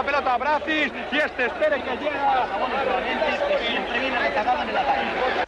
la pelota a Bracis y este espere que llega. Que siempre viene retacado en el ataque.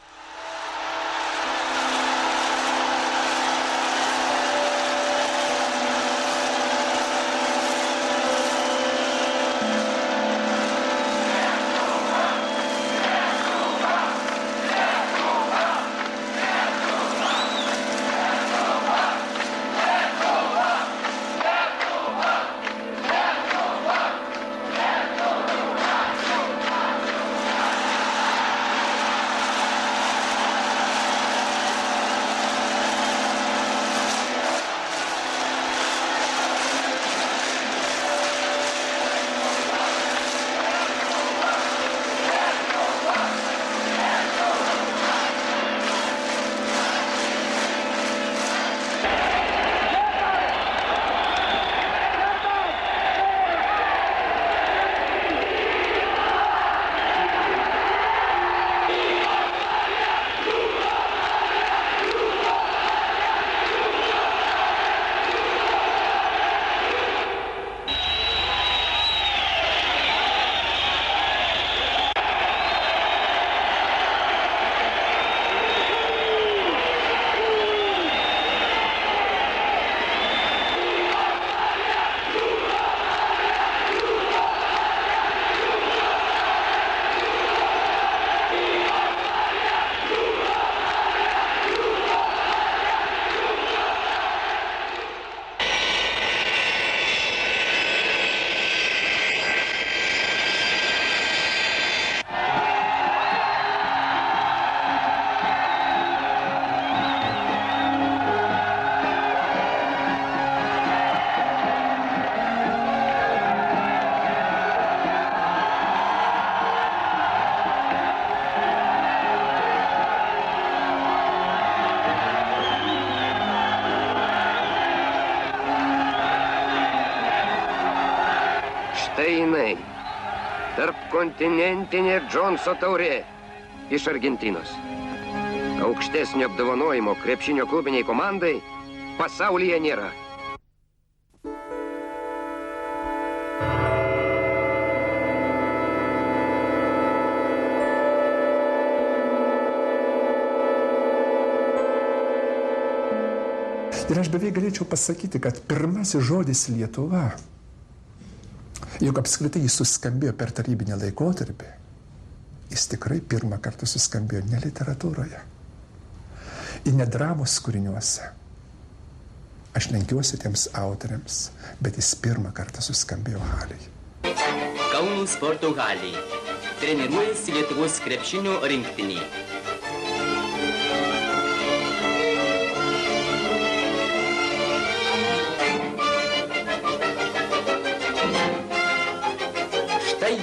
Štai jinai, tarpkontinentinė Džonso taurė iš Argentinos. Aukštesnio apdovanojimo krepšinio klubiniai komandai pasaulyje nėra. Ir aš beveik galėčiau pasakyti, kad pirmasis žodis Lietuva, juk apskritai jis suskambėjo per tarybinį laikotarpį, jis tikrai pirmą kartą suskambėjo ne literatūroje ir ne dramos kūriniuose. Aš lenkiuosi tiems autoriams, bet jis pirmą kartą suskambėjo halėje. Kauno sporto halėje. Treniruojasi Lietuvos krepšinio rinktinė.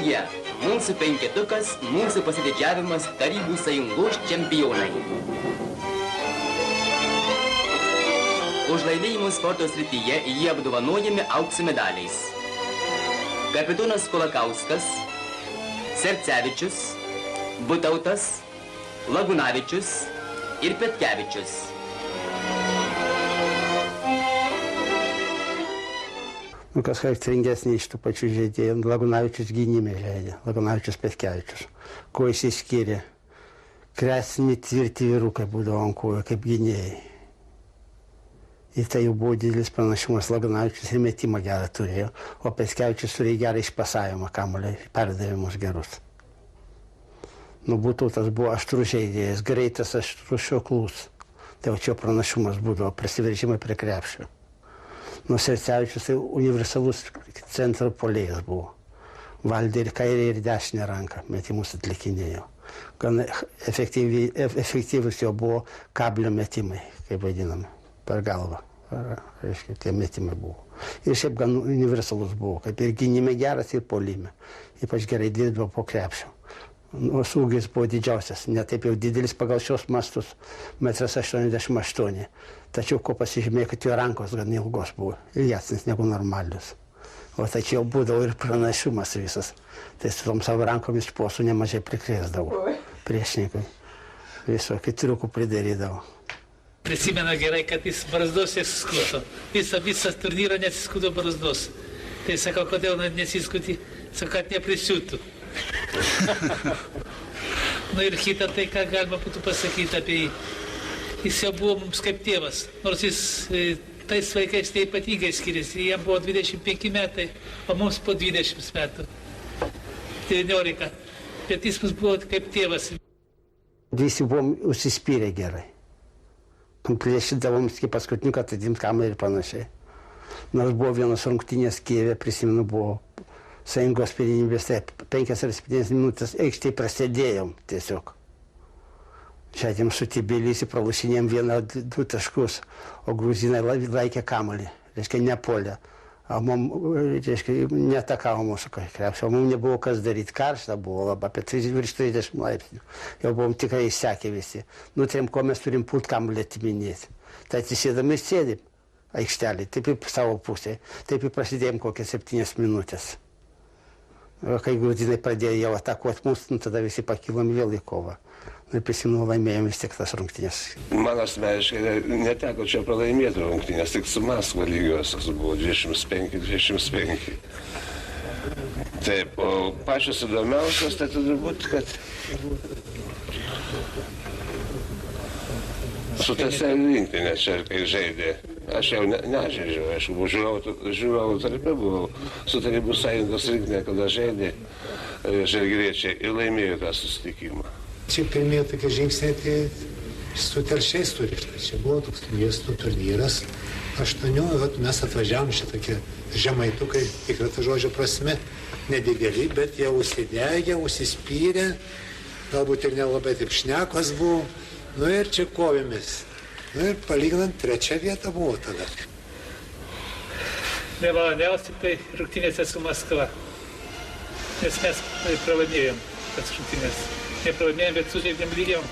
Jie, mūsų penketukas, mūsų pasididžiavimas Tarybų sąjungos čempionai. Už laimėjimų sporto srityje jie apdovanojami aukso medaliais. Kapitonas Kolakauskas, Sercevičius, Butautas, Lagunavičius ir Petkevičius. Kas charakteringesnė iš tų pačių žaidėjų, Lagunavičius gynime žaidė, Lagunavičius Petkevičius. Kuo išsiskyrė? Kresni tvirti vyrukai būdavo ant kojų, kaip gynėjai. Ir tai jau buvo didelis panašumas, Lagunavičius ir metimą gerą turėjo, o Petkevičius turėjo gerą išpasavimą kamuolį, perdavimus gerus. Butautas buvo aštrus žaidėjas, greitas, aštrus šioklus. Tai čia pranašumas būdavo, prasiveržimai prie krepšio. Sercevičius tai universalus centro puolėjas buvo. Valdė ir kairę ir dešinę ranką, metimus atlikinėjo. Gan efektyvus jo buvo kablio metimai, kaip vadiname, per galvą. Reiškia, tie metimai buvo. Ir šiaip gan universalus buvo, kaip ir gynime geras, ir puolime. Ypač gerai dirbdavo po krepšio. Ūgis buvo didžiausias, ne taip jau didelis pagal šios mastus, 1,88 m. Tačiau ko pasižymėjo, kad jo rankos gan ilgos buvo, ilgesnis negu normalius. O tačiau būdavo ir pranašumas visas. Tai su tom savo rankomis posų nemažai prikrėsdavo priešininkui. Visokį triukų pridarydavo. Prisimena gerai, kad jis barzdos nesiskuto. Visas turnyrą nesiskuto barzdos. Tai sakau, kodėl nesiskuti? kad neprisiūtų. Na ir kita tai, ką galima būtų pasakyti apie jį. Jis jau buvo mums kaip tėvas, nors jis tais vaikais tai ypatingai skiriasi. Jam buvo 25 metai, o mums po 20 metų. 19. Bet jis mums buvo kaip tėvas. Visi buvom užsispyrę gerai. Plėšydavom iki paskutinio, kad atimt kamerą ir panašiai. Nors buvo vienos rungtynės Kijeve, prisimenu, buvo Sąjungos pirmenybės, tai 5 ar 7 minutės aikštėje prasidėjom tiesiog. Žaidėm su Tbilisi, pralašinėjom 1-2 taškus, o gruzinai laikė kamuolį, reiškia nepolė. O mums, reiškia, neatakavo mūsų krepšio, o mums nebuvo kas daryti, karšta buvo labai, apie virš 30 laipsnių. Jau buvom tikrai įsekę visi. Nutarėm, ko mes turim pult kamuolį atiminėti. Tai atsisėdami sėdim aikštelį, taip į savo pusę, taip į prasidėjom kokias 7 minutės. O kai gruzinai pradėjo jau atakuoti mus, tada visi pakilom vėl į kovą. Ir prisimenu, laimėjom vis tiek tas rungtynės. Man asmeniškai neteko čia pralaimėti rungtynės, tik su Maskva lygiosios buvo 25-25. Taip, o pačios įdomiausios, tai turbūt, kad su TSL rinktinė čia, kai žaidė, aš jau nežaidžiau, aišku, žiūrovų tarpe buvau, su Tarybų sąjungos rinktinė, kada žaidė žalgiriečiai ir laimėjo tą susitikimą. Čia pirmieji tokie žingsniai tai su Telšiais surišta. Čia buvo toks miestų turnyras. 8, mes atvažiavom šitokie žemaitukai, tikrai to žodžio prasme, nedideli, bet jie užsidegė, užsispyrė, galbūt ir nelabai taip šnekos buvo. Nu ir čia kovėmės. Nu ir palyginant 3 vietą buvo tada. Nemaloniausia tai rungtynėse su Maskva, nes mes pralaimėjom tas rungtynės. Nepralaimėjom, bet sužaidėm lygiom.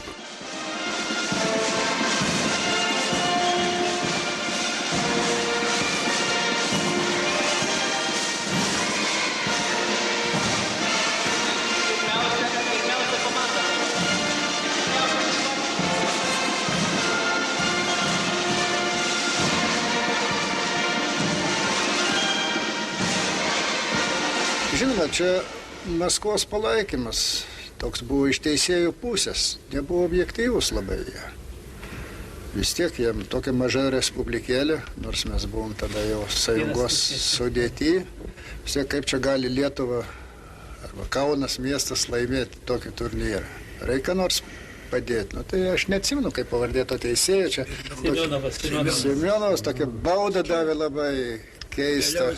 Žinoma, čia Maskvos palaikymas. Toks buvo iš teisėjų pusės, nebuvo objektyvus labai jie. Vis tiek jiem tokia maža respublikėlė, nors mes buvom tada jau sąjungos sudėty. Vis tiek kaip čia gali Lietuva arba Kaunas miestas laimėti tokį turnyrą. Reikia nors padėti. Nu, tai aš neatsimenu, kaip pavardė to teisėjo. Čia Semionovas tokia bauda davė labai keistą.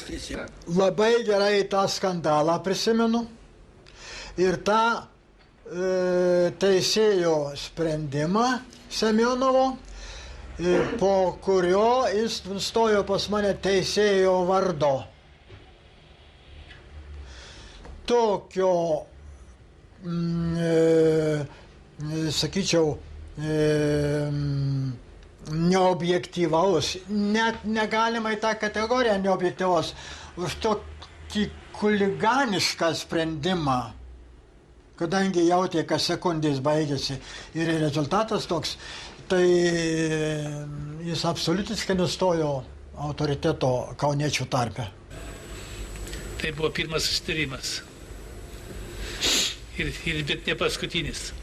Labai gerai tą skandalą prisimenu. Ir tą teisėjo sprendimą Semionovo, po kurio jis stojo pas mane teisėjo vardo. Tokio, sakyčiau, neobjektyvaus, net negalima į tą kategoriją neobjektyvaus, už tokį chuliganišką sprendimą, kadangi jautė, kas sekundės baigėsi ir rezultatas toks, tai jis absoliutiškai nustojo autoriteto kauniečių tarpe. Tai buvo pirmas susitarimas. Bet ne paskutinis.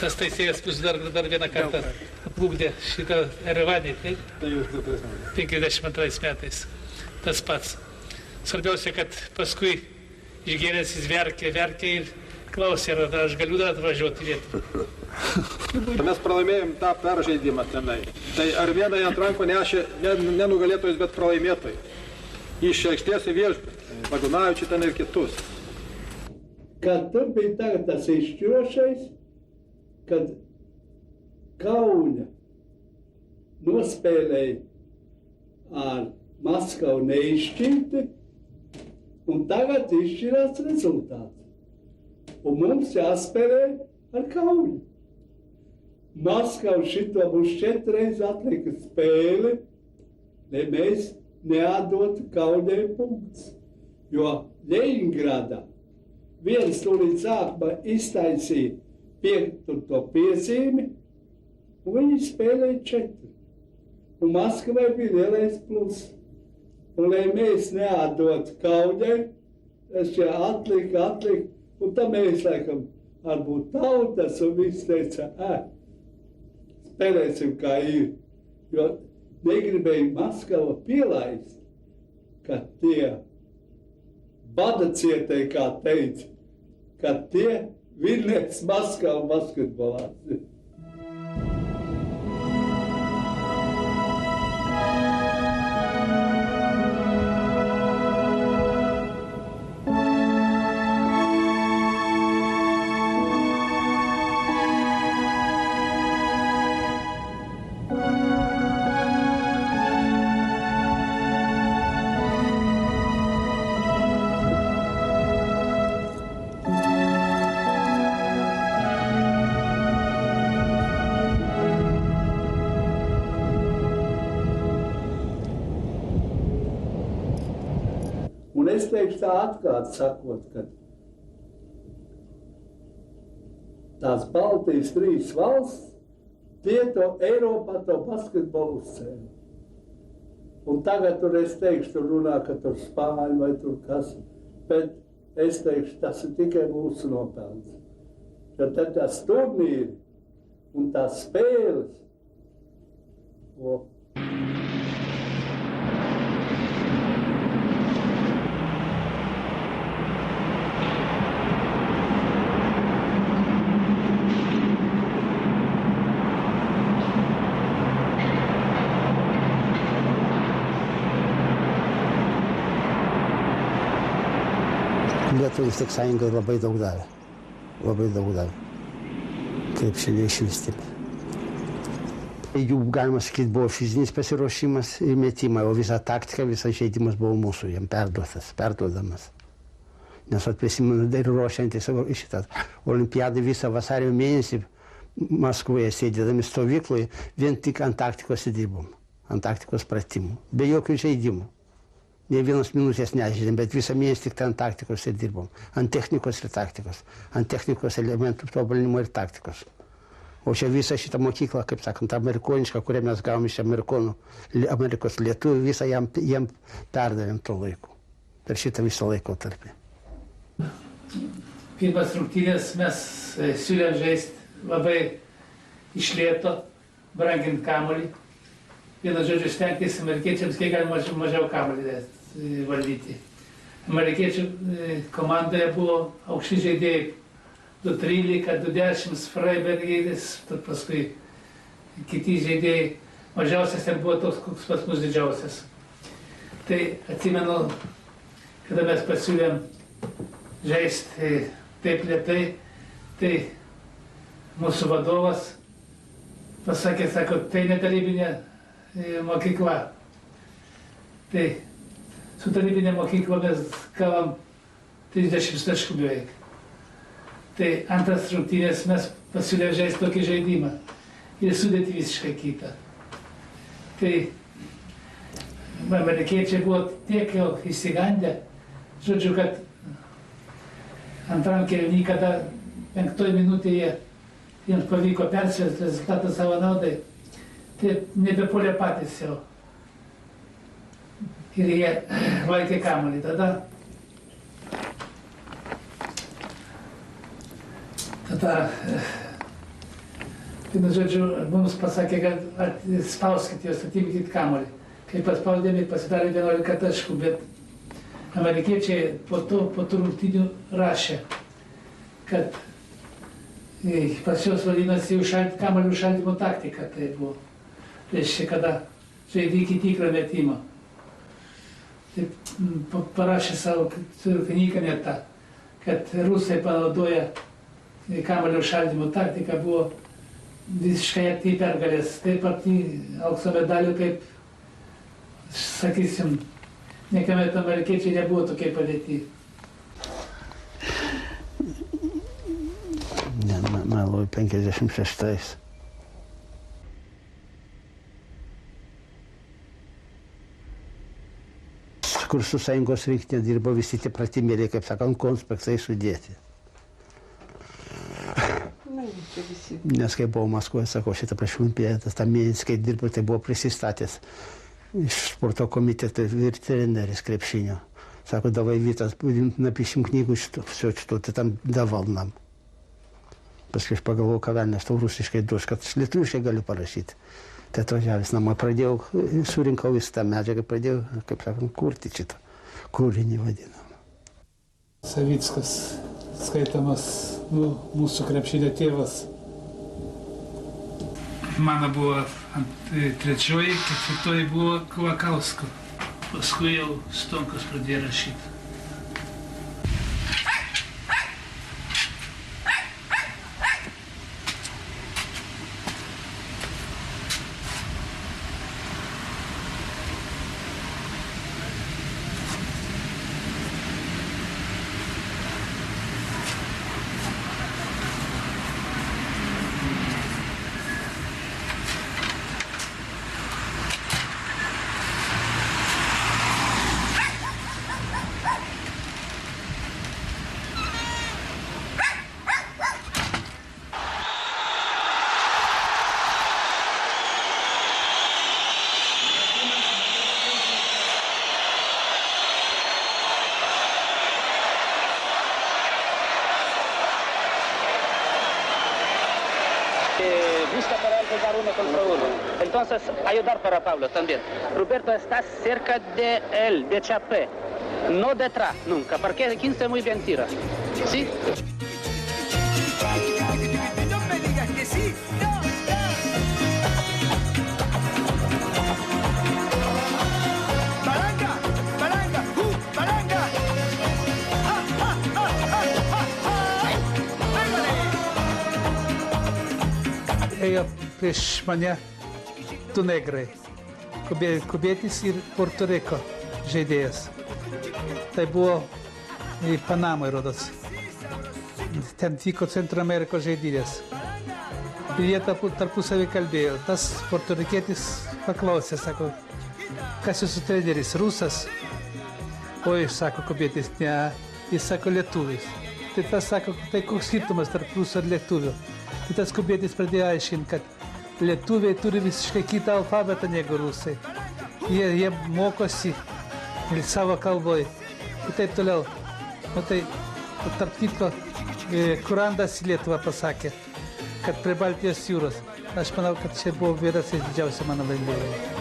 Tas teisėjas bus dar vieną kartą atplukdė šitą Erevanį, taip? 52 metais. Tas pats. Svarbiausia, kad paskui išgėręs jis verkė ir klausė, ar aš galiu dar atvažiuoti vietą. Mes pralaimėjom tą peržaidimą tenai. Tai ar vieną atrankų nešė nenugalėtojus, bet pralaimėtojai. Iš aikštės į Viešbutį, Vagunavičių ten ir kitus. Kad tu bija tagad tas izšķirošais, kad Kaune nospēlēja ar Maskavu neizšķirti, un tagad izšķirās rezultāts. Un mums jāspēlē ar Kauni. Maskavu šito būs 4 reizes atlika spēle, lai mēs neatdotu Kaunai punktus. Jo Ļeņingradā viens tūlīt sākumā iztaisīja 5. piezīmi, un viņi spēlēja 4. Un Maskavai bija lielais plus. Un lai mēs neatdotu Kaunai, Es čia atlika, un tā mēs, laikam, varbūt tautas, un viss teica, spēlēsim kā ir. Jo negribēja Maskava pielaist, ka tie bada cietēji, kā teica, ka tie vinnēs Maskava basketbolā. Un es teikšu tā atklāt sakot, ka tās Baltijas 3 valsts, tie to Eiropā to basketbolu uzcēla. Un tagad tur es teikšu, tur runā, ka tur Spāņi vai tur kas, bet es teikšu, tas ir tikai mūsu nopelns. Jo tad tās turnīri un tās spēles, Lietuvis tik sąjungai labai daug davė. Labai daug davė. Krepšinio išvystymą. Jų, galima sakyti, buvo fizinis pasiruošimas ir metimai, o visa taktika, visas žaidimas buvo mūsų, jam perduodamas. Nes prisimenu, dar ruošiantis šitą olimpiadą visą vasario mėnesį Maskvoje sėdėdami stovykloje, vien tik ant taktikos įdirbom, ant taktikos pratimų, be jokių žaidimų. Ne vienos minutės nežaidėm, bet visą mėnesį tik ant taktikos ir dirbom. Ant technikos ir taktikos. Ant technikos elementų tobulinimo ir taktikos. O čia visą šitą mokyklą, kaip sakant, amerikonišką, kurią mes gavom iš Amerikos lietuvių, visą jam perdavėm to laiku. Per šitą visą laikotarpį. Pirmas rungtynės mes siūlėm žaisti labai iš lėto, brangint kamuolį. Vienas žodžiu stengtis amerikiečiams, kiek galima mažiau kamuolį valdyti. Amerikiečių komandoje buvo aukšti žaidėjai 2.13, 2.10, Freibergeris, paskui kiti žaidėjai. Mažiausias ir buvo toks, koks pas mus didžiausias. Tai atsimenu, kada mes pasiūlėm žaisti taip lėtai, tai mūsų vadovas pasakė, sako, tai netarybinė mokykla. Tai su tarybinė mokykla mes gavom 30 taškų beveik. Tai antras rungtynės mes pasiūlėm žaisti tokį žaidimą ir sudėti visiškai kitą. Tai amerikiečiai buvo tiek jau įsigandę, žodžiu, kad antram kėliny, kada 5 minutėje jiems pavyko persvesti rezultatą savo naudai, tai nebepolė patys jau. Ir jie laikė kamuolį. Tada, žodžiu, mums pasakė, kad spauskit juos, atimkit kamuolį. Kai paspaudėme, pasidarė 11 taškų, bet amerikiečiai po tų rungtynių rašė, kad pas juos vadinasi kamuolį užšaldymo taktika. Tai buvo, reiškia, kada žaidė iki tikrą metimą. Parašė savo knygą net tą, kad rusai panaudoja kamuolio užšaldymo taktiką, buvo visiškai arti pergalės. Taip arti aukso medalių, kaip, sakysim, niekuomet amerikiečiai nebuvo tokiai padėti. Ne, meluoju, 56. Kur su sąjungos rinktinė dirbo visi tie pratimėliai, kaip sakant, konspektai sudėti. Nes kai buvau Maskvoje, sakau, šitą prieš olimpiadą, tą mėnesį, kai dirbo, tai buvo prisistatęs iš sporto komiteto ir treneris krepšinio. Sako, давай, Витас, напишем книгу, все, что ты там давал нам. Paskui aš pagalvojau, ką velnės tau rusiškai duos, kad aš lietuviškai galiu parašyti. Tai atvažiavęs namo, pradėjau, surinkau visą tą medžiagą, pradėjau, kaip sakant, kurti šitą kūrinį vadinamą. Savickas, skaitamas mūsų krepšinio tėvas. Mano buvo trečioji, ketvirtoji buvo Kulakausko. Paskui jau Stonkus pradėjo rašyti. Busca para él jugar 1 contra 1. Entonces, ayudar para Pablo también. Roberto está cerca de él, de Chapé. No detrás, nunca, porque 15 muy bien tira. ¿Sí? No me digas que sí. No, no. Palanca, palanca, palanca. Ha, ha, ha, ha, ha, ha. Ėjo prieš mane du negrai, kubietis ir Puerto Riko žaidėjas. Tai buvo į Panamą, rodos. Ten vyko Centro Amerikos žaidynės. Ir jie tarpusavį kalbėjo. Tas portorikietis paklausė, sako, kas jūsų treneris, rusas? Oi, sako kubietis, ne, jis sako lietuvis. Tai tas sako, tai koks skirtumas tarp rusų ir lietuvių. Tai tas kubietis pradėjo aiškinti, kad lietuviai turi visiškai kitą alfabetą negu rusai. Jie mokosi savo kalboje. Ir taip toliau. O tai, tarp kitko, Kurandas į Lietuvą pasakė, kad prie Baltijos jūros. Aš manau, kad čia buvo vienas iš didžiausių mano laimėjimų.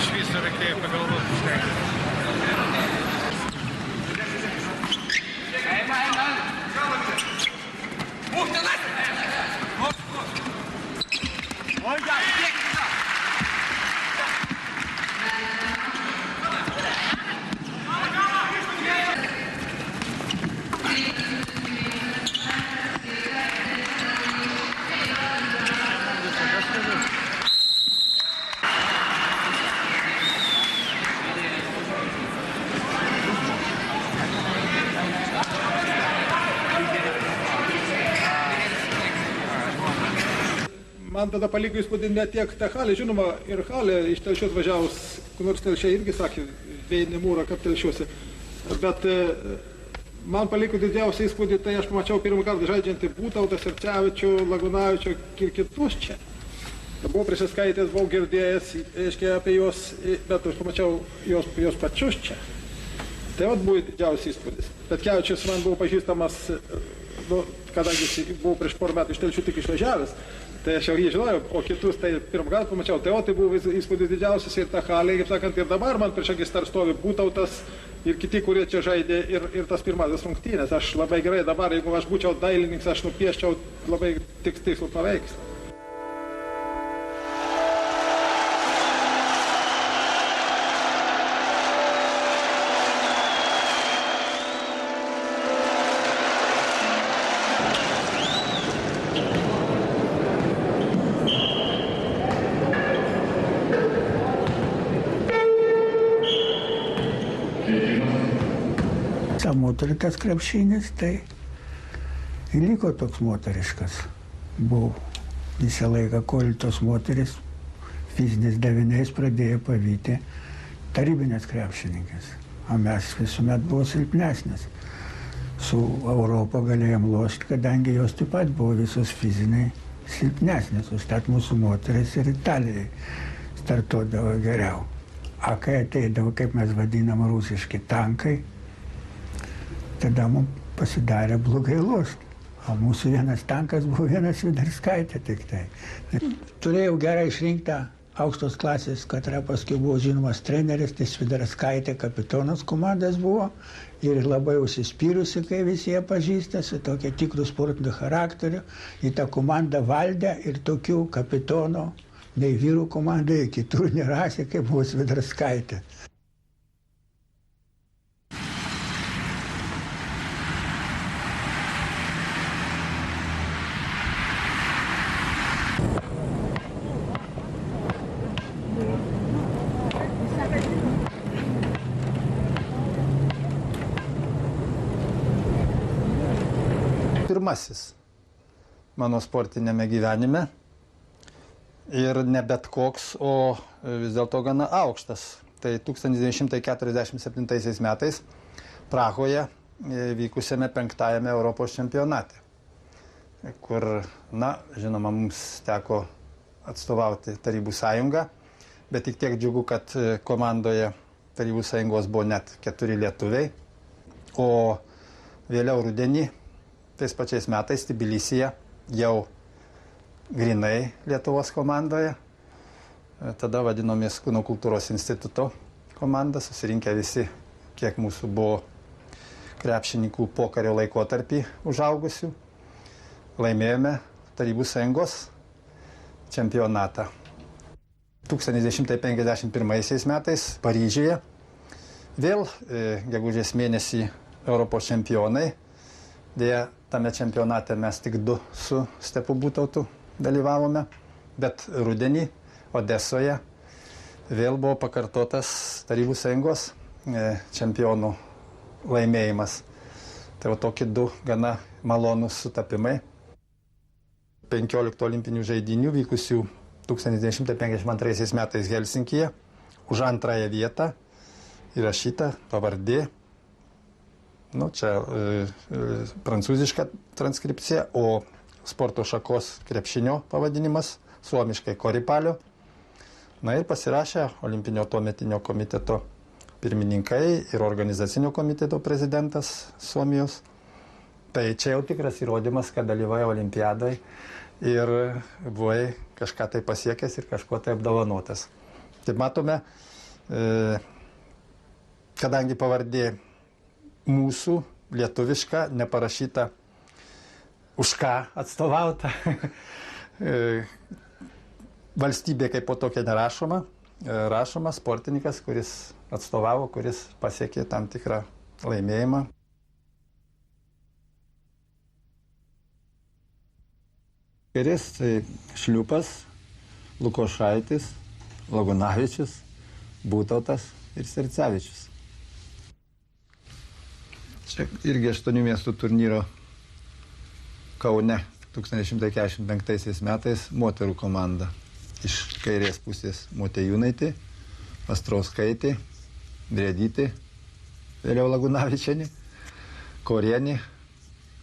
Iš viso reikėjo pagalvoti. Man tada paliko įspūdį ne tiek tą halę, žinoma, ir halę iš Telšios važiavus, kur nors Telšiai irgi sakė, vėjinį mūrą, kaip Telšiuose. Bet man paliko didžiausią įspūdį, tai aš pamačiau pirmą kartą žaidžiantį Būtautą, Sercevičių, Lagunavičių ir kitus čia. Buvau prisiskaitęs, buvau girdėjęs, aiškiai apie juos, bet aš pamačiau juos pačius čia. Tai vat buvo didžiausias įspūdis. Petkevičius man buvo pažįstamas, kadangi jis buvo prieš porą metų iš Telšių tik išvažiavęs. Tai aš jau jį žinojau, o kitus tai pirmą kartą pamačiau. Tai buvo įspūdis didžiausias ir ta halė, kaip sakant, ir dabar man prieš akis dar stovi Būtautas ir kiti, kurie čia žaidė ir tas pirmasis rungtynės. Aš labai gerai dabar, jeigu aš būčiau dailininkas, aš nupieščiau labai tikslų paveikslą. Moterikas krepšinis, tai liko toks moteriškas. Buvo visą laiką, kol tos moteris fiziniais daviniais pradėjo pavyti tarybinės krepšininkės, o mes visuomet buvo silpnesnis. su Europą galėjom lošti, kadangi jos taip pat buvo visos fiziniai silpnesnės. Užtat mūsų moteris ir Italijai startuodavo geriau. A kai ateidavo, kaip mes vadinam, rusiški tankai, tada mums pasidarė blogai lošti. O mūsų vienas tankas buvo vienas Sviderskaitė tik tai. Turėjau gerai išrinktą aukštos klasės, katrai paskui buvo žinomas treneris, tai Sviderskaitė kapitonas komandas buvo ir labai užsispyrusi, kai visi ją pažįsta, su tokia tikrų sportinių charakterių. Į tą komandą valdė ir tokių kapitono, nei vyrų komandai, kitur nerasė, kaip buvo Sviderskaitė. Pirmasis mano sportinėme gyvenime ir ne bet koks, o vis dėlto gana aukštas. Tai 1947 metais Prahoje vykusiame 5-ame Europos čempionate, kur, žinoma, mums teko atstovauti Tarybų sąjungą, bet tik tiek džiugu, kad komandoje Tarybų sąjungos buvo net 4 lietuviai, o vėliau rudenį tais pačiais metais Tbilisyje jau grinai Lietuvos komandoje. Tada vadinomės Kūno kultūros instituto komanda, susirinkę visi, kiek mūsų buvo krepšininkų pokario laikotarpį užaugusių. Laimėjome Tarybų sąjungos čempionatą. 1951 metais Paryžiuje vėl gegužės mėnesį Europos čempionai. Deja, tame čempionate mes tik 2 su Stepu Būtautu dalyvavome, bet rudenį Odesoje vėl buvo pakartotas Tarybų sąjungos čempionų laimėjimas. Tai tokie 2 gana malonūs sutapimai. 15 olimpinių žaidynių vykusių 1952 metais Helsinkyje už 2 vietą įrašyta pavardė. Čia prancūziška transkripcija, o sporto šakos krepšinio pavadinimas suomiškai Koripalio. Ir pasirašė olimpinio tuometinio komiteto pirmininkai ir organizacinio komiteto prezidentas Suomijos. Tai čia jau tikras įrodymas, kad dalyvauja olimpiadai ir buvai kažką tai pasiekęs ir kažkuo tai apdovanotas. Taip matome, kadangi pavardė mūsų lietuviška, neparašyta už ką atstovauta. Valstybė kaip po tokia nerašoma, rašoma sportininkas, kuris atstovavo, kuris pasiekė tam tikrą laimėjimą. Kairės tai Šliūpas, Lukošaitis, Lagunavičius, Būtautas ir Sercevičius. Čia irgi 8 miestų turnyro Kaune 1945 metais moterų komanda. Iš kairės pusės Motejūnaitė, Astrauskaitė, Drėdytė, vėliau Lagunavičienė, Korienė,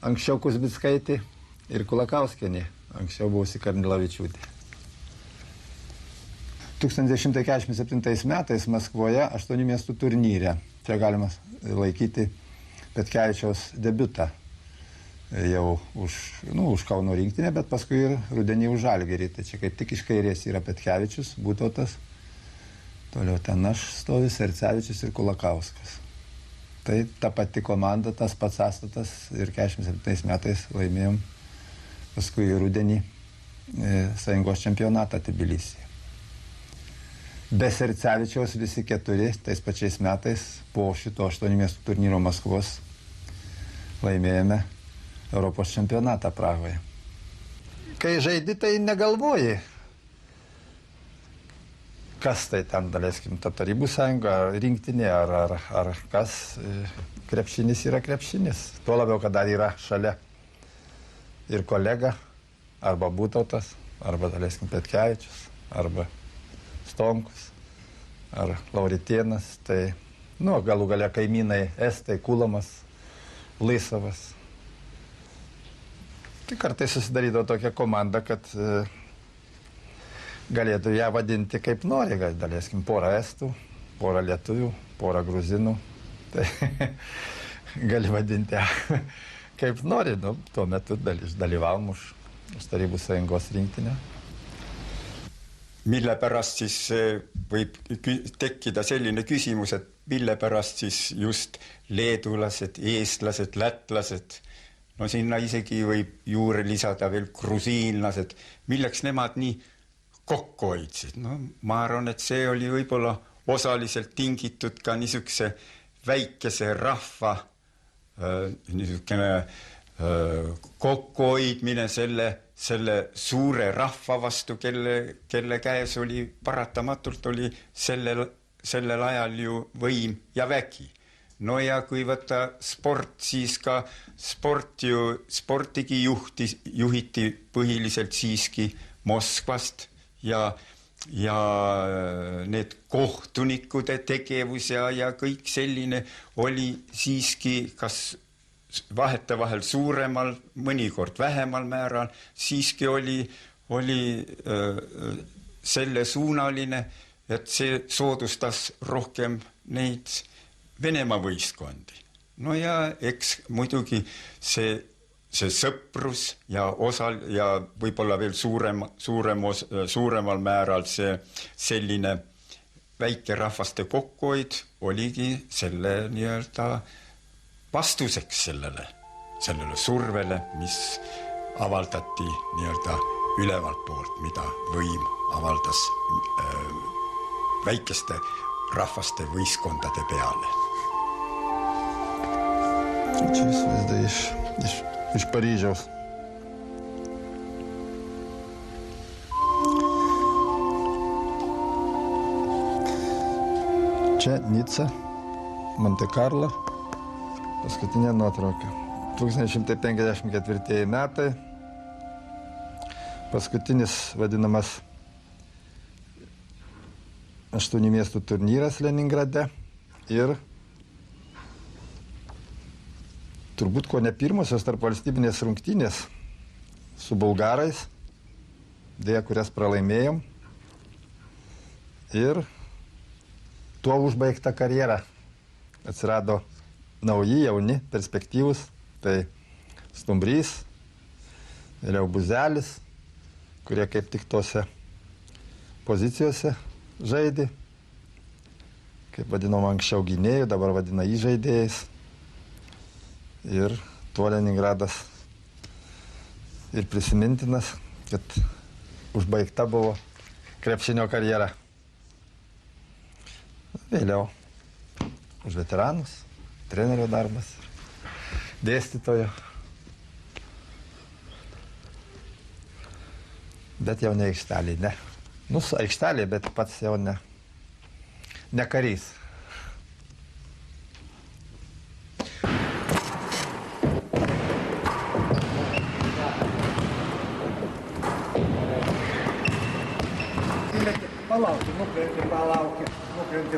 anksčiau Kuzbickaitė ir Kulakauskienė, anksčiau buvusi Karnilavičiūtė. 1947 metais Maskvoje 8 miestų turnyre. Čia galima laikyti Petkevičiaus debiutą jau už Kauno rinktinę, bet paskui ir rudenį už Žalgirį. Tai čia kaip tik iš kairės yra Petkevičius, Būtautas, toliau ten aš stovi, Sercevičius ir Kulakauskas. Tai ta pati komanda, tas pats sąstatas ir 47 metais laimėjom paskui rudenį sąjungos čempionatą Tbilisyje. Be Sercevičiaus visi 4 tais pačiais metais po šito 8 miestų turnyro Maskvos laimėjome Europos čempionatą Prahoje. Kai žaidi, tai negalvoji, kas tai ten, daleiskim, ta Tarybų sąjunga, rinktinė ar kas. Krepšinis yra krepšinis. Tuo labiau, kad dar yra šalia ir kolega, arba Būtautas, arba, daleiskim, Petkevičius, arba Stomkus, ar Lauritėnas. Tai, galų galia kaimynai Estai, Kulamas, Laisvas. Tai kartais susidarydavo tokia komanda, kad galėtų ją vadinti kaip nori, daleiskim, porą estų, porą lietuvių, porą gruzinų. Tai gali vadinti ją kaip nori, nu, tuo metu dalyvavom už Tarybų Sąjungos rinktinę. Mille pärast siis võib tekkida selline küsimus, et mille pärast siis just leedulased, eestlased, lätlased, no sinna isegi võib juurde lisada veel grusiinlased, milleks nemad nii kokku hoidsid? No, ma arvan, et see oli võib-olla osaliselt tingitud ka niisuguse väikese rahva niisugune kokkuhoidmine selle suure rahva vastu, kelle käes oli paratamatult oli sellel ajal ju võim ja vägi. No ja kui võtta sport, siis ka sportigi juhiti põhiliselt siiski Moskvast ja need kohtunikude tegevus ja kõik selline oli siiski kas vahetevahel suuremal, mõnikord vähemal määral, siiski oli selle suunaline, et see soodustas rohkem neid Venemaa võistkondi. No ja eks muidugi see sõprus ja võib-olla veel suuremal määral see selline väike rahvaste kokkuhoid oligi selle nii-öelda vastuseks sellele survele, mis avaldati nii-öelda ülevalt poolt, mida võim avaldas väikeste rahvaste võistkondade peale. Iš Paryžiaus. Čia Nica, Monte Carlo. Paskutinė nuotrauka. 1954 metai. Paskutinis vadinamas 8 miestų turnyras Leningrade. Ir turbūt ko ne pirmosios tarp valstybinės rungtynės su bulgarais, dėja, kurias pralaimėjom. Ir tuo užbaigta karjera. Atsirado nauji, jauni, perspektyvus, tai Stumbrys, vėliau Buzelis, kurie kaip tik tose pozicijose žaidė, kaip vadinom anksčiau gynėjų, dabar vadina įžaidėjais. Ir tuo Leningradas ir prisimintinas, kad užbaigta buvo krepšinio karjera. Vėliau už veteranus, trenerio darbas, dėstytojo. Bet jau ne aikštelė, ne. Nu, aikštelė, bet pats jau ne karys.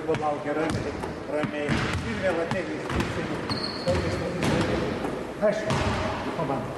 Palaukė, ramiai. Ir vėl ateina. Aišku, komanda.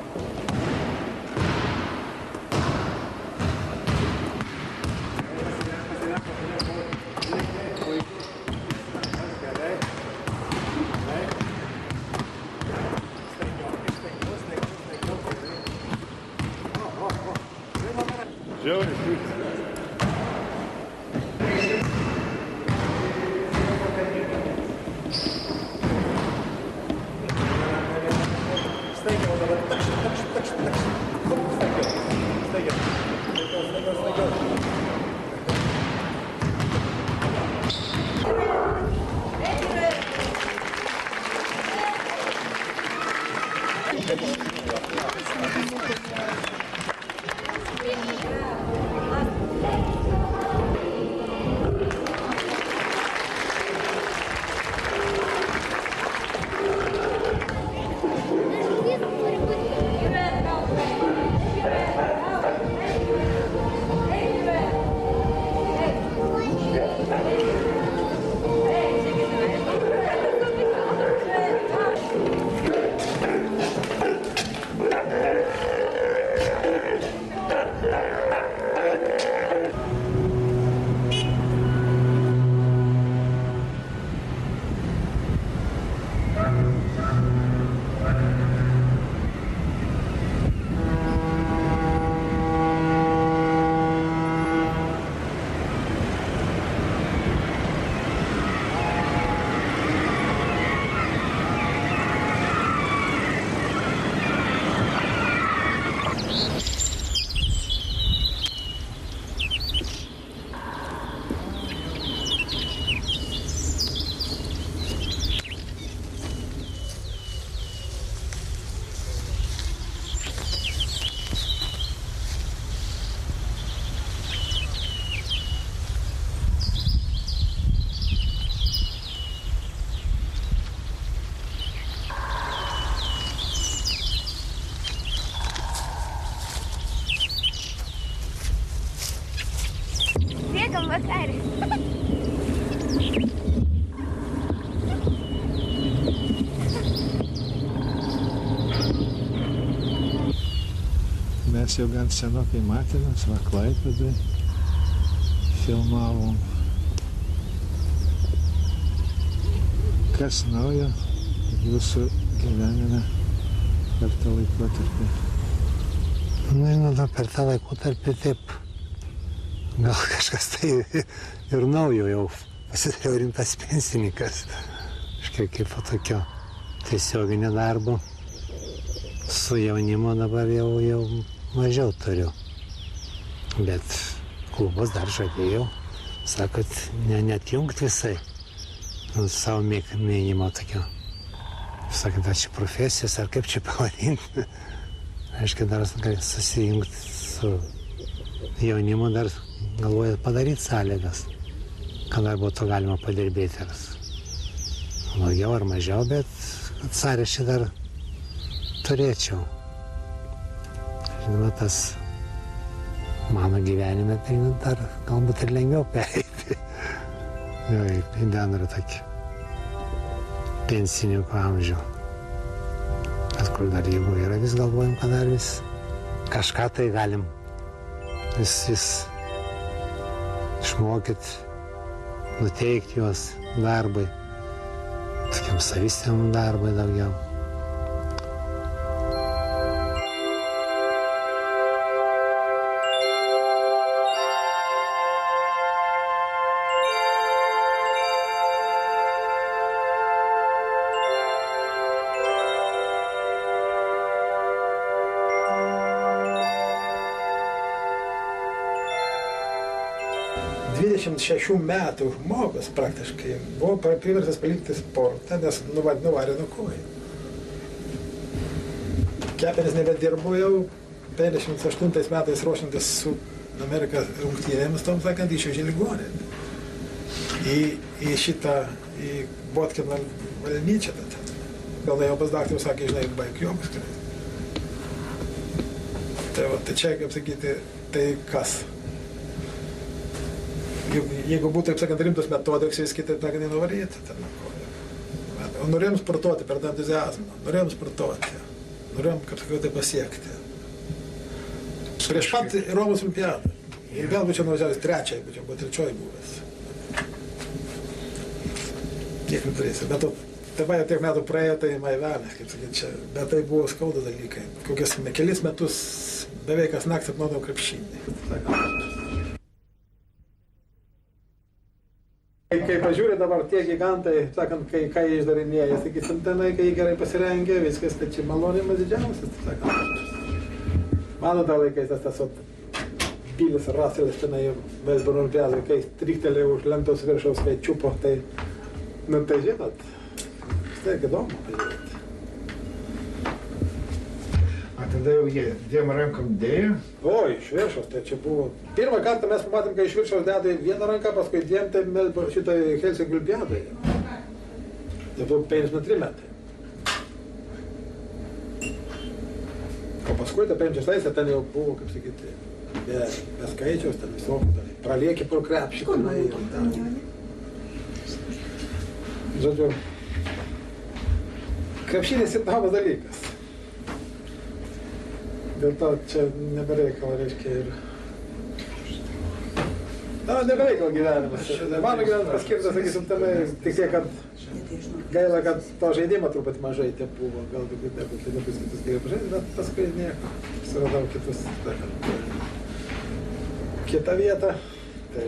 Bėgam vakarį. Mes jau gan senokai matėmės, va Klaipėdoj filmavom. Kas naujo jūsų gyvenime per tą laikotarpį? Na, per tą laikotarpį taip. Gal kažkas tai ir naujo jau pasidariau rimtas pensininkas. Kažkiek kaip tokio tiesioginio darbo. Su jaunimu dabar jau mažiau turiu. Bet klubus dar žadėjau. Sakot, neatjungt visai. Savo mėginimo tokio. Sakant, ar čia profesijos, ar kaip čia pavadinti. Aiškiai, dar susijungti su jaunimu, dar galvoju padaryti sąlygas, kad dar būtų galima padirbėti. Daugiau ar mažiau, bet sąryšį dar turėčiau. Žinoma, tas mano gyvenime tai dar galbūt ir lengviau pereiti. Jau į bendrą tokį pensininkų amžių. Bet kur dar jeigu yra, vis galvojam, kad dar vis kažką tai galim vis išmokyti, nuteikti juos darbai, tokiam savistėm darbai daugiau. Šešių metų žmogus praktiškai buvo priverstas palikti sportą, nes nuvarė nuo kojų. Kepenis nebedirbo jau 58 metais ruošiantis su Amerika rungtynėmis, tom sakant, išvežė ligoninę. Į šitą, į Botkino Valnyčią. Gal jau pas daktarų sakė, žinai, baig jogas. Tai čia, kaip sakyti, tai kas? Jeigu būtų, taip sakant, rimtas metodikas, jis kitaip sakant, nenuvaryti. Norėjom sportuoti per tą entuziazmą, norėjom sportuoti, norėjom, kaip sakiau, tai pasiekti. Prieš pat Romos olimpiadą. Ir vėl būčiau nuvažiavęs trečiai, būčiau trečioj buvęs. Tiek neturėsiu. Bet tėvai jau tiek metų praėjo, tai maivelės, kaip sakyti, čia. Bet tai buvo skauda dalykai. Kokias kelis metus beveik kas naktį sapnuodavau krepšinį. Kai pažiūrė dabar tie gigantai, sakant, kai jie išdarinėja, sakysim, tenai, kai jie gerai pasirengė, viskas, tai čia malonimas didžiausias, sakant. Mano tą laikais tas Bilis Raselis tenai Melburno olimpiadoj, kai striktelėjo už lentos viršaus, kai čiupo, tai, tai žinot, tai įdomu pažiūrėti. Tada jau jie dviem rankom dėjo? O, iš viršaus, tai čia buvo. Pirmą kartą mes pamatėm, kai iš viršaus deda vieną ranką, paskui dviem, tai šitą Helsinkio olimpiadai. Tai buvo 53 metai. O paskui tą 56 ten jau buvo, kaip sakyti, be skaičiaus, ten visokų, pralieki pro krepšį, tenai. Žodžiu, krepšinis įdomus dalykas. Dėl to čia nebereikalo, reiškia, ir... Na, nebereikalo gyvenimas. Mano gyvenimas paskirtas, sakysim, tame tik tiek, kad gaila, kad to žaidimo truputį mažai tie buvo. Gal tik nebūtų, tai nebus kitus geriau pažaidyti, bet paskui nieko. Suradau kitus, kitą vietą. Tai...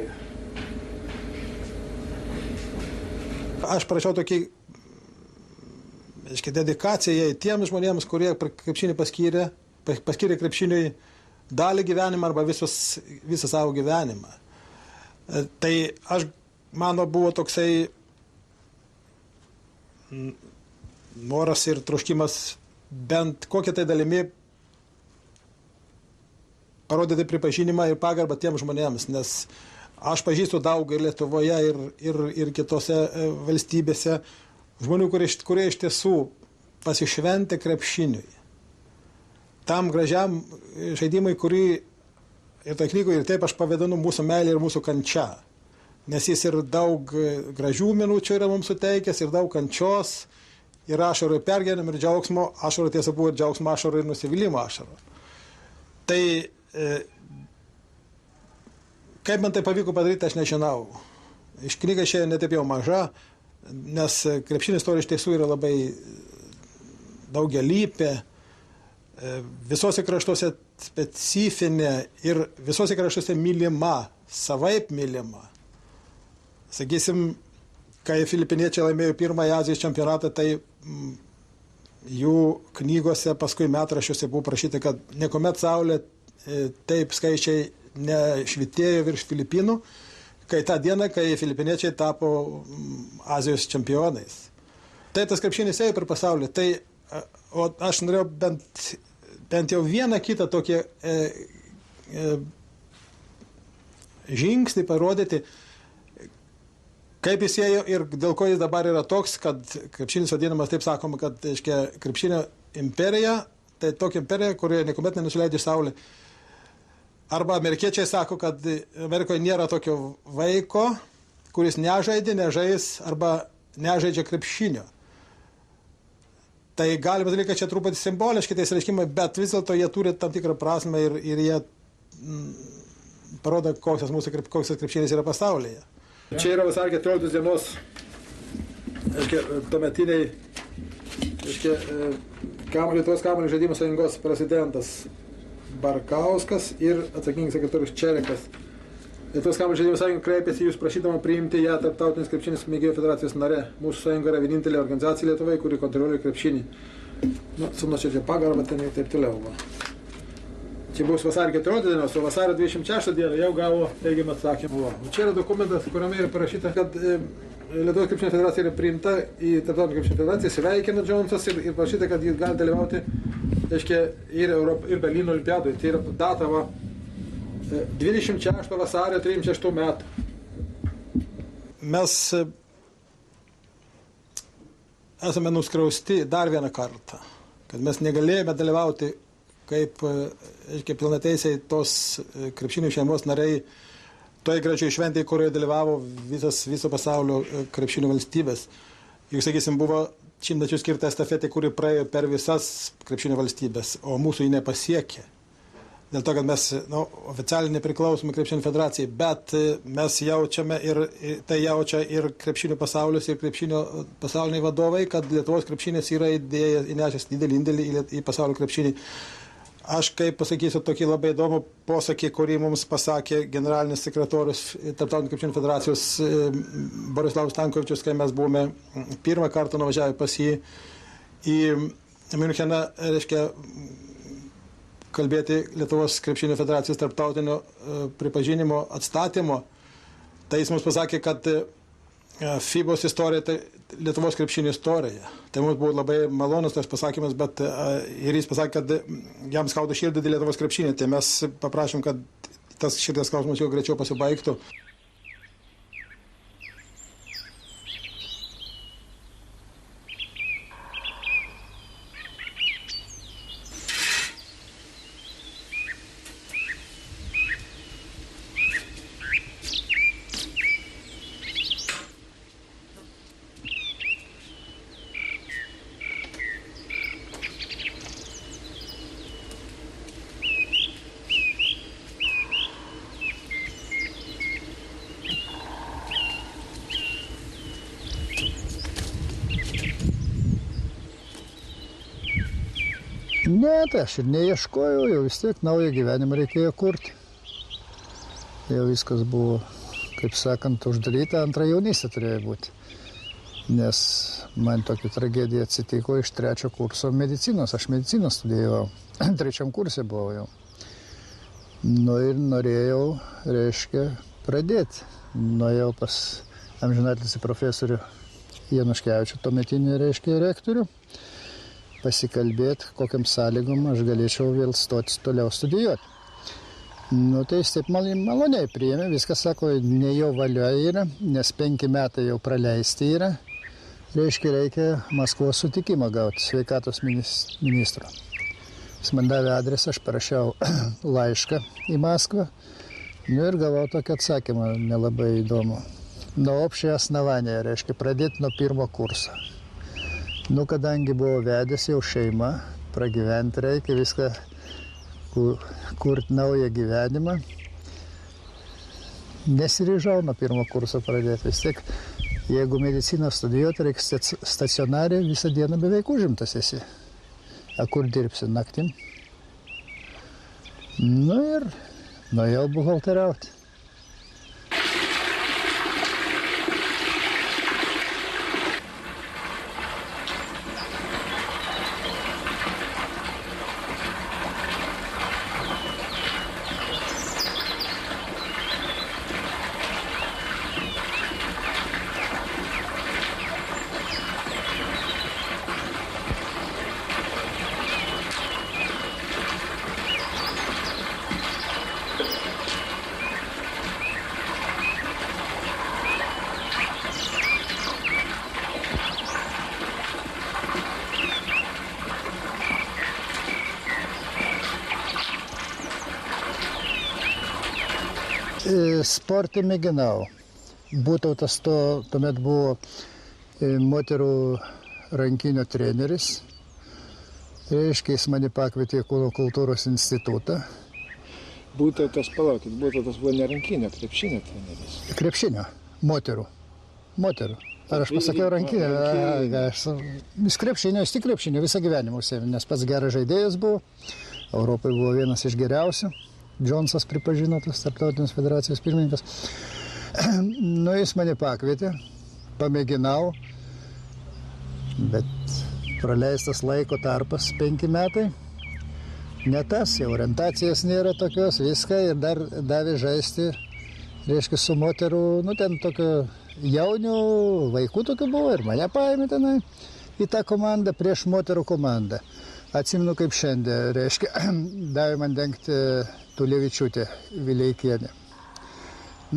Aš parašiau tokį, aiškiai, dedikaciją tiems žmonėms, kurie krepšinį paskyrė krepšiniui dalį gyvenimą arba visą savo gyvenimą. Tai mano buvo toksai noras ir troškimas bent kokią tai dalimi parodyti pripažinimą ir pagarbą tiems žmonėms, nes aš pažįstu daug ir Lietuvoje, ir kitose valstybėse žmonių, kurie iš tiesų pasišventė krepšiniui. Tam gražiam žaidimui, kurį ir tai knygoje ir taip aš pavadinu mūsų meilė ir mūsų kančia. Nes jis ir daug gražių minučių yra mums suteikęs, ir daug kančios, ir ašarų pergyvenimo, ir džiaugsmo. Ašarų tiesa buvo ir džiaugsmo ašarų, ir nusivylimo ašarų. Tai kaip man tai pavyko padaryti, aš nežinau. Iš knyga šiandien netaip jau maža, nes krepšinio istorija iš tiesų yra labai daugialypė, visose kraštuose specifinė ir visose kraštuose mylima, savaip mylima. Sakysim, kai filipiniečiai laimėjo pirmąjį Azijos čempionatą, tai jų knygose, paskui metraščiuose buvo prašyta, kad niekuomet saulė taip skaičiai nešvitėjo virš Filipinų, kai tą dieną, kai filipiniečiai tapo Azijos čempionais. Tai tas krepšinis ėjo per pasaulį. Tai, o aš norėjau bent jau vieną kitą tokį žingsnį parodyti, kaip jis ėjo ir dėl ko jis dabar yra toks, kad krepšinis vadinamas, taip sakoma, kad krepšinio imperija, tai tokia imperija, kurioje niekuomet nenusileidžia saulė. Arba amerikiečiai sako, kad Amerikoje nėra tokio vaiko, kuris nežaidė, nežais arba nežaidžia krepšinio. Tai galima dalykai čia truputį simboliškai tai reiškimai, bet vis dėlto jie turi tam tikrą prasmę ir jie parodo, koks tas krepšinis yra pasaulyje. Čia yra vasario 14 dienos tuometiniai Lietuvos kamuolio žaidimų sąjungos prezidentas Barkauskas ir atsakingas sekretorius Čerekas. Lietuvos kamuolio žaidimų sąjunga kreipėsi jūs prašydama priimti ją Tarptautinės krepšinis mėgėjų federacijos nare. Mūsų sąjunga yra vienintelė organizacija Lietuvoje, kuri kontroliuoja krepšinį. Su nuoširdžia pagarba ten ir taip toliau. Čia bus vasario 14 dienos, o vasario 26 dieną jau gavo teigiamą atsakymą. Čia yra dokumentas, kuriame yra parašyta, kad Lietuvos krepšinio federacija yra priimta į Tarptautinę krepšinio federaciją, sveikina Džonsas ir parašyta, kad jis gali dalyvauti ir Berlyno olimpiadoje. Tai yra data 26 vasario 36 metų. Mes esame nuskriausti dar vieną kartą, kad mes negalėjome dalyvauti kaip pilnateisiai tos krepšinio šeimos nariai toj gražiai šventėje, kurioje dalyvavo viso pasaulio krepšinio valstybės. Juk, sakysim, buvo šimtmečių skirta estafetė, kuri praėjo per visas krepšinio valstybės, o mūsų jį nepasiekė. Dėl to, kad mes oficialiai nepriklausome krepšinio federacijai, bet mes jaučiame ir tai jaučia ir krepšinio pasaulius, ir krepšinio pasauliniai vadovai, kad Lietuvos krepšinis yra įnešęs didelį indėlį į pasaulio krepšinį. Aš kaip pasakysiu tokį labai įdomų posakį, kurį mums pasakė generalinis sekretorius Tarptautinės krepšinio federacijos Borislavas Stankovičius, kai mes buvome pirmą kartą nuvažiavę pas jį į Miuncheną, reiškia, kalbėti Lietuvos krepšinio federacijos tarptautinio pripažinimo atstatymo. Tai jis mums pasakė, kad FIBOS istorija tai Lietuvos krepšinio istorija. Tai mums buvo labai malonus tas pasakymas, bet ir jis pasakė, kad jam skauda širdį dėl Lietuvos krepšinio. Tai mes paprašėm, kad tas širdies klausimas jau greičiau pasibaigtų. Ne, tai aš ir neieškojau, jau vis tiek naują gyvenimą reikėjo kurti. Jau viskas buvo, kaip sakant, uždaryta, antra jaunystė turėjo būti. Nes man tokia tragedija atsitiko iš 3 kurso medicinos. Aš mediciną studijavau, 3 kurse buvau jau. Nu ir norėjau, reiškia, pradėti. Nuėjau pas amžinatilsį profesorių Januškevičių, tuometinį, reiškia, rektorių, pasikalbėti, kokiam sąlygom aš galėčiau vėl stoti toliau studijuoti. Nu tai jis taip maloniai priėmė, viskas sako, ne jo valia yra, nes 5 metai jau praleisti yra. Reiškia, reikia Maskvos sutikimą gauti, sveikatos ministro. Jis man davė adresą, aš parašiau laišką į Maskvą. Nu ir gavau tokį atsakymą, nelabai įdomu. Nuo общее основание, reiškia, pradėti nuo 1 kurso. Nu, kadangi buvo vedęs jau šeima, pragyventi reikia viską, kurti naują gyvenimą. Nesiryžau nuo 1 kurso pradėti. Vis tiek, jeigu mediciną studijuoti, reikia stacionarė, visą dieną beveik užimtas esi. A kur dirbsi naktim? Nu ir nuėjau buhalteriauti. Sportą mėginau. Būtautas tuomet buvo moterų rankinio treneris. Reiškia, jis mane pakvietė į Kūno kultūros institutą. Būtautas, palaukit, Būtautas buvo ne rankinio, krepšinio treneris. Krepšinio, moterų. Moterų. Ar aš pasakiau rankinio? Vis krepšinio, tik krepšinio, visą gyvenimą užsiėmė, nes pats geras žaidėjas buvo. Europoje buvo vienas iš geriausių. Džonsas pripažino, tas tarptautinės federacijos pirmininkas. Nu, jis mane pakvietė, pamėginau, bet praleistas laiko tarpas 5 metai. Ne tas, jau orientacijas nėra tokios, viską ir dar davė žaisti, reiškia, su moterų, nu, ten tokio jaunių vaikų tokių buvo ir mane paėmė tenai į tą komandą prieš moterų komandą. Atsimenu kaip šiandien, reiškia, davė man dengti Tulevičiūtė Vileikienė.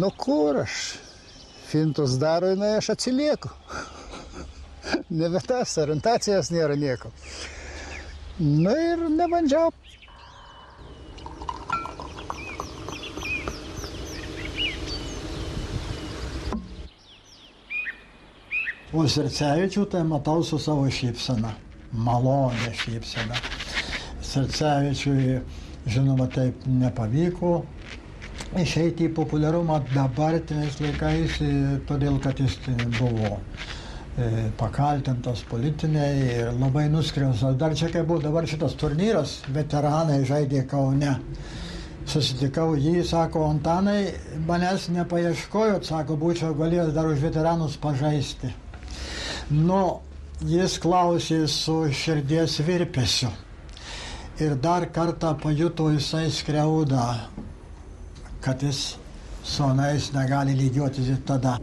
Nu kur aš? Fintus daro, aš atsilieku. Nebe tas, orientacijas nėra nieko. Nu ir nebandžiau. O Sercevičių tai matau su savo šypsena. Malonė šypsena. Sercevičiui, žinoma, taip nepavyko išeiti į populiarumą dabartiniais laikais, todėl kad jis buvo pakaltintas politiniai ir labai nuskriaustas. Dar čia, kai buvo dabar šitas turnyras, veteranai žaidė Kaune. Susitikau jį, sako, Antanai, manęs nepaieškojot, sako, būčiau galėjęs dar už veteranus pažaisti. Nu, jis klausė su širdies virpesiu. Ir dar kartą pajuto jisai skriaudą, kad jis su anais negali lygiuotis ir tada.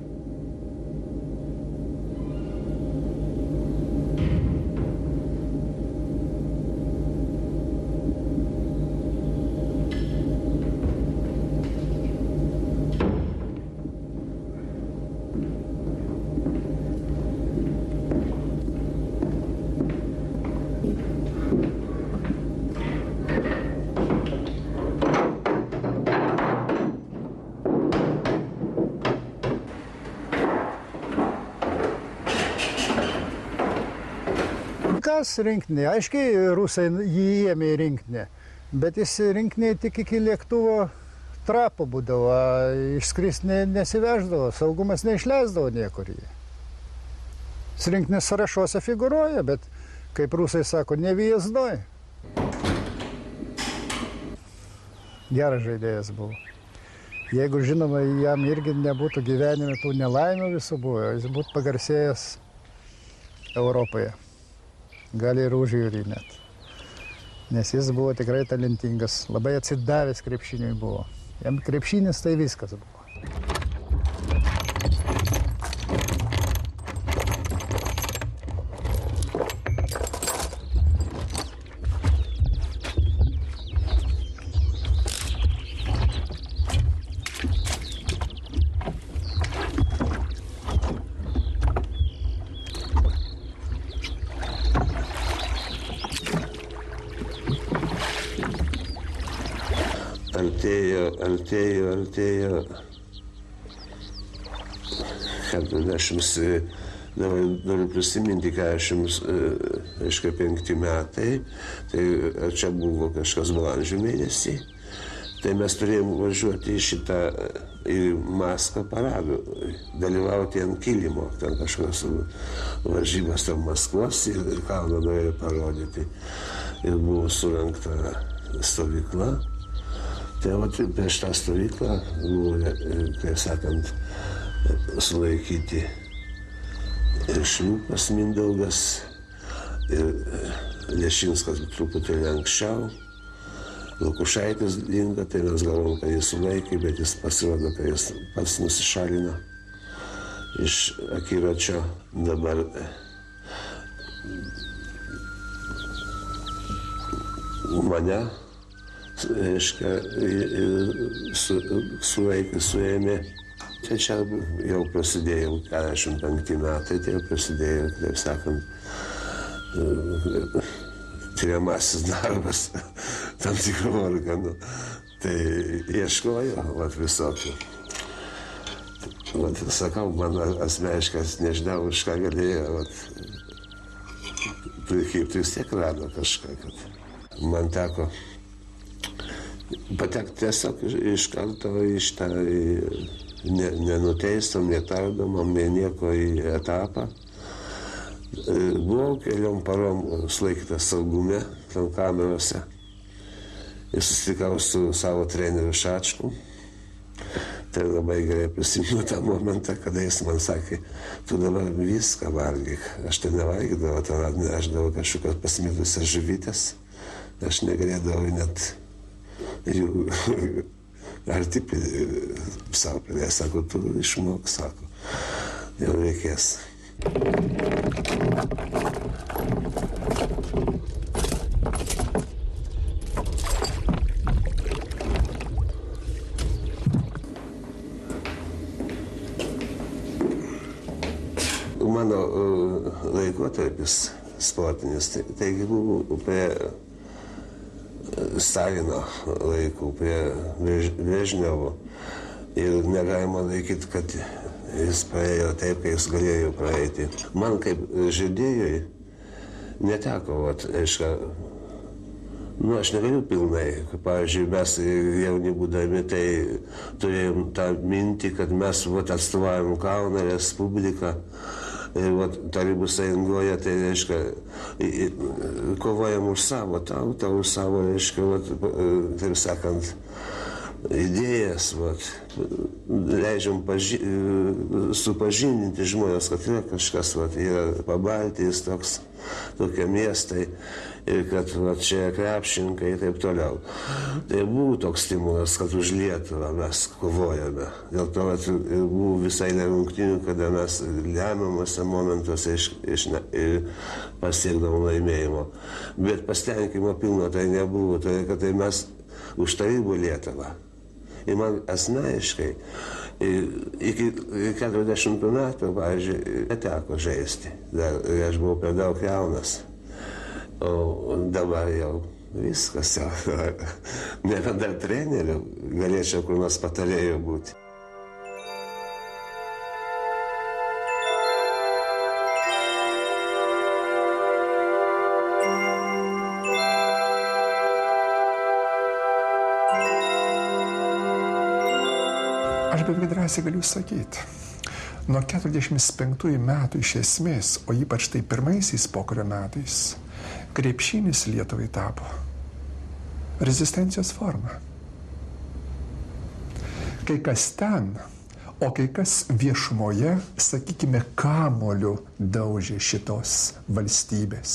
Rinktinė. Aiškiai, rusai jį ėmė į rinktinę, bet jis rinktinėje tik iki lėktuvo trapo būdavo, išskrist nesiveždavo, saugumas neišleisdavo niekur jį. Rinktinės sąrašuose figūruoja, bet, kaip rusai sako, ne vyjazdoj. geras žaidėjas buvo. Jeigu, žinoma, jam irgi nebūtų gyvenime tų nelaimių visų buvo, jis būtų pagarsėjęs Europoje. Gal ir užjūrį net. Nes jis buvo tikrai talentingas, labai atsidavęs krepšiniui buvo. Jam krepšinis tai viskas buvo. Artėjo 40, noriu prisiminti, 45 metai, tai čia buvo kažkas balandžio mėnesį, tai mes turėjome važiuoti į Maskvą paradą, dalyvauti ant kilimo, ten kažkokios varžybos tarp Maskvos ir Kauno norėjo parodyti. Ir buvo surengta stovykla. Tai prieš tą stovyklą buvo, kaip sakant, sulaikyti ir Šliūpas Mindaugas, ir Lešinskas truputėlį anksčiau, Lukušaitis dingo, tai mes galvom, kad jis sulaikė, bet jis pasirodo, kad jis pats nusišalino iš akiračio. Dabar mane suėmė. Čia jau prasidėjo 45 metai, tai jau prasidėjo, taip sakant, tyriamasis darbas tam tikrų organų. Tai ieškojo visokių. Sakau, man asmeniškai nežinau, už ką galėjo, kaip vis tiek rado kažką. Man teko patekti tiesiog iš karto iš tą nenuteistam, netardomam, nieko į etapą. Buvau keliom parom sulaikytas saugume, tam kamerose. Ir susitikau su savo treneriu Šačku. Tai labai gerai prisimenu tą momentą, kada jis man sakė, tu dabar viską valgyk. Aš tai nevalgydavau, ten atnešdavau kažkokios pasmitusias žuvytės. Aš negalėdavau net jų arti savo pridė. Sako, tu išmok, sako, jau reikės. Mano laikotarpis sportinis, taigi buvo prie Stalino laikų, prie Brežnevo. Ir negalima laikyti, kad jis praėjo taip, kai jis galėjo praeiti. Man kaip žaidėjui neteko, aš negaliu pilnai. Pavyzdžiui, mes jauni būdami, tai turėjom tą mintį, kad mes atstovavom Kauną Respubliką. Ir Tarybų sąjungoje, tai reiškia, kovojam už savo tautą, už savo, reiškia, taip sakant, idėjas, leidžiam supažindinti žmonės, kad yra kažkas, yra Pabaltijos tokie miestai, ir kad čia krepšininkai ir taip toliau. Tai buvo toks stimulas, kad už Lietuvą mes kovojame. Dėl to buvo visai nerungtinių, kada mes lemiamuose momentuose pasiekdavom laimėjimo. Bet pasitenkinimo pilno tai nebuvo, tai kad mes už Tarybų Lietuvą. Ir man asmeniškai iki 40 metų, pavyzdžiui, neteko žaisti. Aš buvau per daug jaunas. O dabar jau viskas, nebent dar treneriu, galėčiau kur nors patarėjų būti. Aš beveik drąsiai galiu sakyti, nuo 45 metų iš esmės, o ypač tai pirmaisiais pokario metais, krepšinis Lietuvai tapo rezistencijos forma. Kai kas ten, o kai kas viešumoje, sakykime, kamoliu daužė šitos valstybės,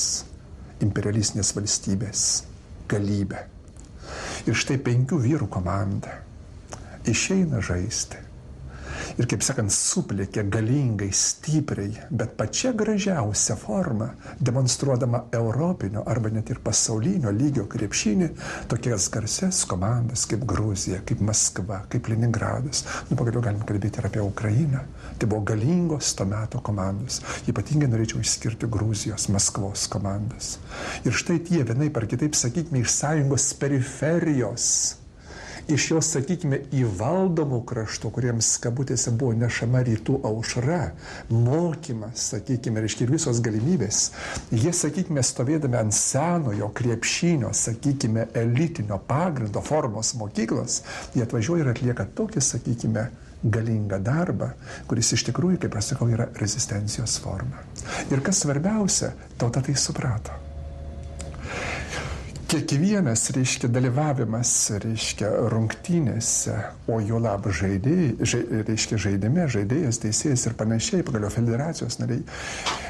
imperialistinės valstybės galybę. Ir štai 5 vyrų komanda išeina žaisti. Ir, kaip sakant, suplėkė galingai, stipriai, bet pačia gražiausia forma, demonstruodama europinio arba net ir pasaulinio lygio krepšinį, tokias garsias komandas kaip Gruzija, kaip Maskva, kaip Leningradas. Pagaliau galim kalbėti ir apie Ukrainą. Tai buvo galingos to meto komandos. Ypatingai norėčiau išskirti Gruzijos, Maskvos komandas. Ir štai tie vienaip ar kitaip, sakykime, iš sąjungos periferijos, iš jos, sakykime, įvaldomų kraštų, kuriems kabutėse buvo nešama rytų aušra, mokymas, sakykime, reiškia ir visos galimybės, jie, sakykime, stovėdami ant senojo krepšinio, sakykime, elitinio pagrindo formos mokyklos, jie atvažiuoja ir atlieka tokį, sakykime, galingą darbą, kuris iš tikrųjų, kaip aš sakau, yra rezistencijos forma. Ir kas svarbiausia, tauta tai suprato. Kiekvienas, reiškia, dalyvavimas, reiškia, rungtynėse, o jo lab žaidime, žaidėjas, teisėjas ir panašiai, pagaliau federacijos nariai,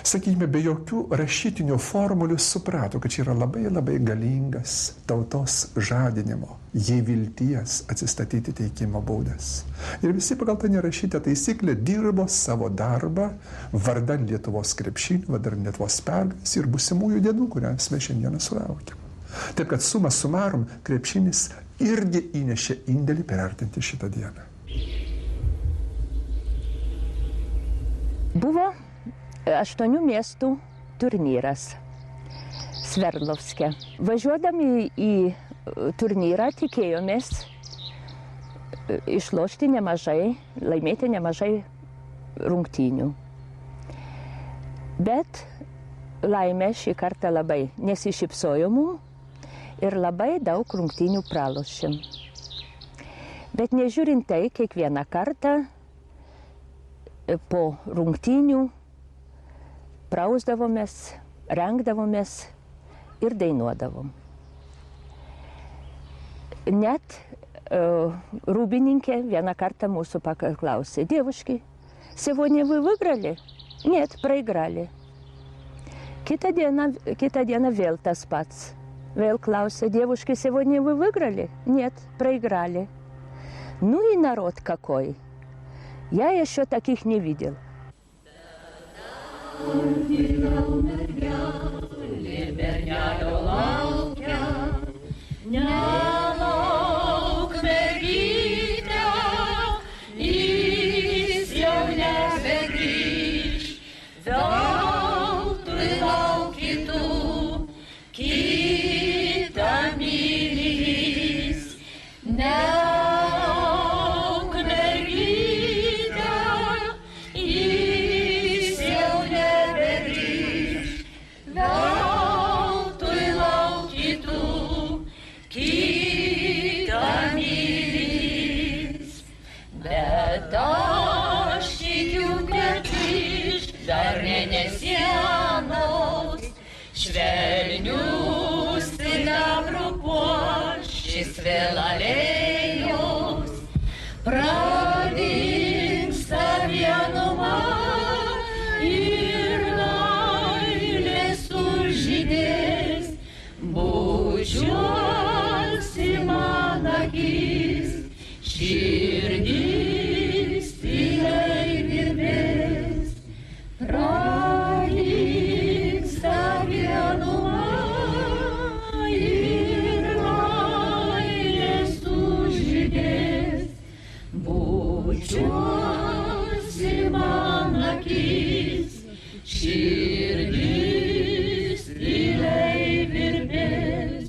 sakykime, be jokių rašytinių formulių suprato, kad čia yra labai labai galingas tautos žadinimo, jei vilties atsistatyti teikimo būdas. Ir visi pagal tą nerašytą taisyklę dirbo savo darbą vardan Lietuvos krepšinio, vardan Lietuvos pergalės ir būsimųjų dienų, kurias mes šiandieną sulaukėm. Taip, kad suma sumarum, krepšinis irgi įnešė indėlį perartinti šitą dieną. Buvo 8 miestų turnyras Sverdlovske. Važiuodami į turnyrą tikėjomės išlošti nemažai, laimėti nemažai rungtynių. Bet laimė šį kartą labai nesišypsojo mums. Ir labai daug rungtynių pralošėm. Bet nežiūrint tai, kiekvieną kartą po rungtynių prausdavomės, rengdavomės ir dainuodavom. Net rūbininkė vieną kartą mūsų paklausė: "Девушки, сегодня вы выиграли?" "Нет, проиграли." Kitą dieną vėl tas pats. Вел клаусся: "Девушки, сегодня вы выиграли?" "Нет, проиграли." Ну и народ какой! Я еще таких не видел. Švelnius sidabrų puošis vėl alėjos, pradingsta vienuma ir meilės sužydės, bučiuos į man akis, širdis tyliai virbės. Bučiuosi man akis, širdis tyliai virbės.